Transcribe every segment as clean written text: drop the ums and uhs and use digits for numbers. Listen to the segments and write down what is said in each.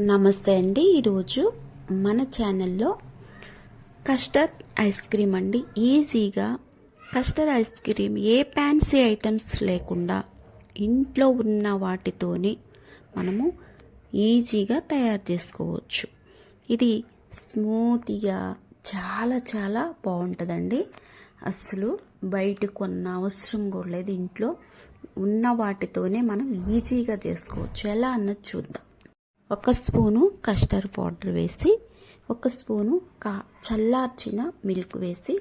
నమస్తే అండి. ఈరోజు మన ఛానల్లో కస్టర్డ్ ఐస్ క్రీమ్ అండి. ఈజీగా కస్టర్డ్ ఐస్ క్రీమ్ ఏ ఫ్యాన్సీ ఐటమ్స్ లేకుండా ఇంట్లో ఉన్న వాటితోనే మనము ఈజీగా తయారు చేసుకోవచ్చు. ఇది స్మూతీగా చాలా చాలా బాగుంటుందండి. అసలు బయట కొన్న అవసరం కూడా లేదు. ఇంట్లో ఉన్న వాటితోనే మనం ఈజీగా చేసుకోవచ్చు. ఎలా అన్నది చూద్దాం. 1 స్పూను కస్టర్డ్ పౌడర్ వేసి, 1 స్పూను చల్లార్చిన మిల్క్ వేసి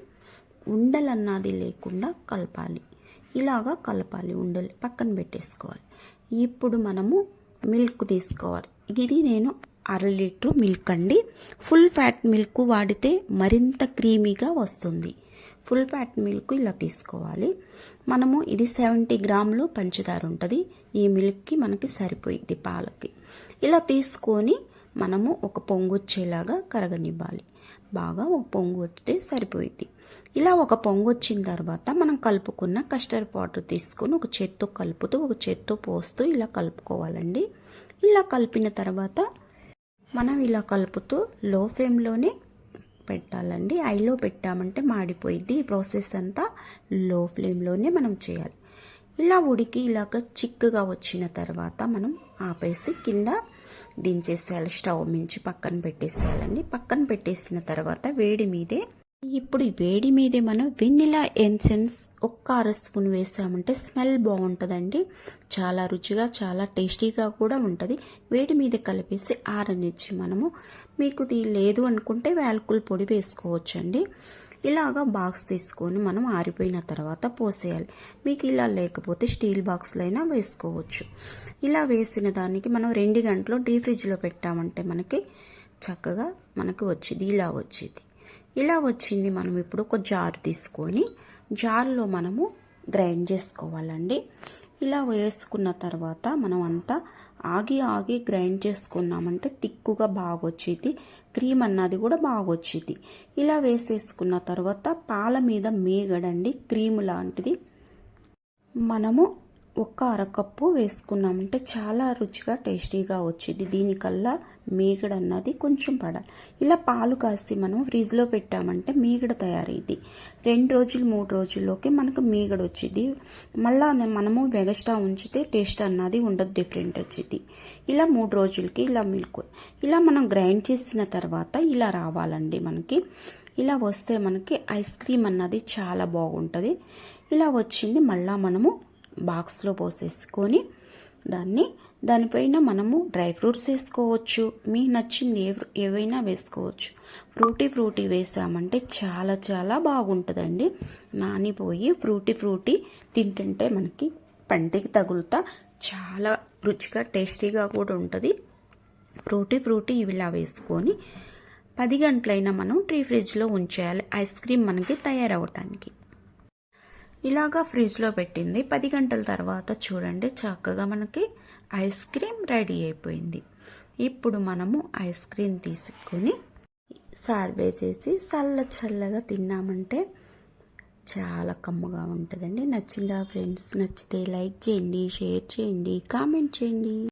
ఉండలన్నది లేకుండా కలపాలి. ఇలాగా కలపాలి. ఉండలు పక్కన పెట్టేసుకోవాలి. ఇప్పుడు మనము మిల్క్ తీసుకోవాలి. ఇది నేను 1/2 లీటర్ మిల్క్ అండి. ఫుల్ ఫ్యాట్ మిల్క్ వాడితే మరింత క్రీమీగా వస్తుంది. ఫుల్ ఫ్యాట్ మిల్క్ ఇలా తీసుకోవాలి. మనము ఇది 70 గ్రాములు పంచదార ఉంటుంది. ఈ మిల్క్కి మనకి సరిపోయిద్ది పాలకి. ఇలా తీసుకొని మనము ఒక పొంగు వచ్చేలాగా కరగనివ్వాలి. బాగా ఒక పొంగు వస్తే సరిపోయిద్ది. ఇలా ఒక పొంగు వచ్చిన తర్వాత మనం కలుపుకున్న కస్టర్డ్ పౌడర్ తీసుకొని ఒక చేత్తో కలుపుతూ ఒక చేత్తో పోస్తూ ఇలా కలుపుకోవాలండి. ఇలా కలిపిన తర్వాత మనం ఇలా కలుపుతూ లో ఫ్లేమ్లోనే పెట్టాలండి. హైలో పెట్టామంటే మాడిపోయిద్ది. ఈ ప్రాసెస్ అంతా లో ఫ్లేమ్లోనే మనం చేయాలి. ఇలా ఉడికి ఇలాగ చిక్కగా వచ్చిన తర్వాత మనం ఆపేసి కింద దించేసేయాలి. స్టవ్ మించి పక్కన పెట్టేసేయాలండి. పక్కన పెట్టేసిన తర్వాత ఇప్పుడు ఈ వేడి మీదే మనం వెనిలా ఎసెన్స్ 1/2 స్పూన్ వేసామంటే స్మెల్ బాగుంటుందండి. చాలా రుచిగా చాలా టేస్టీగా కూడా ఉంటుంది. వేడి మీద కలిపేసి ఆరనిచ్చి మనము మీకు ఇది లేదు అనుకుంటే యాలకుల పొడి వేసుకోవచ్చండి. ఇలాగా బాక్స్ తీసుకొని మనం ఆరిపోయిన తర్వాత పోసేయాలి. మీకు ఇలా లేకపోతే స్టీల్ బాక్స్లో అయినా వేసుకోవచ్చు. ఇలా వేసిన దానికి మనం 2 గంటలు డీప్ ఫ్రిడ్జ్లో పెట్టామంటే మనకి చక్కగా మనకి వచ్చింది. ఇలా వచ్చింది. మనం ఇప్పుడు ఒక జార్ తీసుకొని జార్లో మనము గ్రైండ్ చేసుకోవాలండి. ఇలా వేసుకున్న తర్వాత మనం అంతా ఆగి గ్రైండ్ చేసుకున్నామంటే తిక్కుగా బాగా వచ్చేది. క్రీమ్ అన్నది కూడా బాగా వచ్చేది. ఇలా వేసేసుకున్న తర్వాత పాల మీద మీగడండి క్రీమ్ లాంటిది మనము 1/2 కప్పు వేసుకున్నామంటే చాలా రుచిగా టేస్టీగా వచ్చింది. దీనికల్లా మీగడ అన్నది కొంచెం పడాలి. ఇలా పాలు కాసి మనం ఫ్రిడ్జ్లో పెట్టామంటే మీగడ తయారైంది. 2 రోజులు 3 రోజుల్లోకి మనకు మీగడ వచ్చింది. మళ్ళా మనము వెగస్టా ఉంచితే టేస్ట్ అన్నది ఉండదు, డిఫరెంట్ వచ్చింది. ఇలా 3 రోజులకి ఇలా మిల్క్ ఇలా మనం గ్రైండ్ చేసిన తర్వాత ఇలా రావాలండి. మనకి ఇలా వస్తే మనకి ఐస్ క్రీమ్ అన్నది చాలా బాగుంటుంది. ఇలా వచ్చింది. మళ్ళా మనము బాక్స్లో పోసేసుకొని దానిపైన మనము డ్రై ఫ్రూట్స్ వేసుకోవచ్చు. మీకు నచ్చింది ఏవైనా వేసుకోవచ్చు. ఫ్రూటీ వేసామంటే చాలా చాలా బాగుంటుందండి. నానిపోయి ఫ్రూటీ తింటుంటే మనకి పంటికి తగులుతా చాలా రుచిగా టేస్టీగా కూడా ఉంటుంది. ఫ్రూటీ ఇలా వేసుకొని 10 గంటలైనా మనం డీప్ ఫ్రిడ్జ్లో ఉంచేయాలి ఐస్ క్రీమ్ మనకి తయారవటానికి. ఇలాగా ఫ్రిడ్జ్లో పెట్టింది 10 గంటల తర్వాత చూడండి చక్కగా మనకి ఐస్ క్రీమ్ రెడీ అయిపోయింది. ఇప్పుడు మనము ఐస్ క్రీమ్ తీసుకొని సర్వ్ చేసి చల్లగా తిన్నామంటే చాలా కమ్మగా ఉంటుందండి. నచ్చిందా ఫ్రెండ్స్? నచ్చితే లైక్ చేయండి, షేర్ చేయండి, కామెంట్ చేయండి.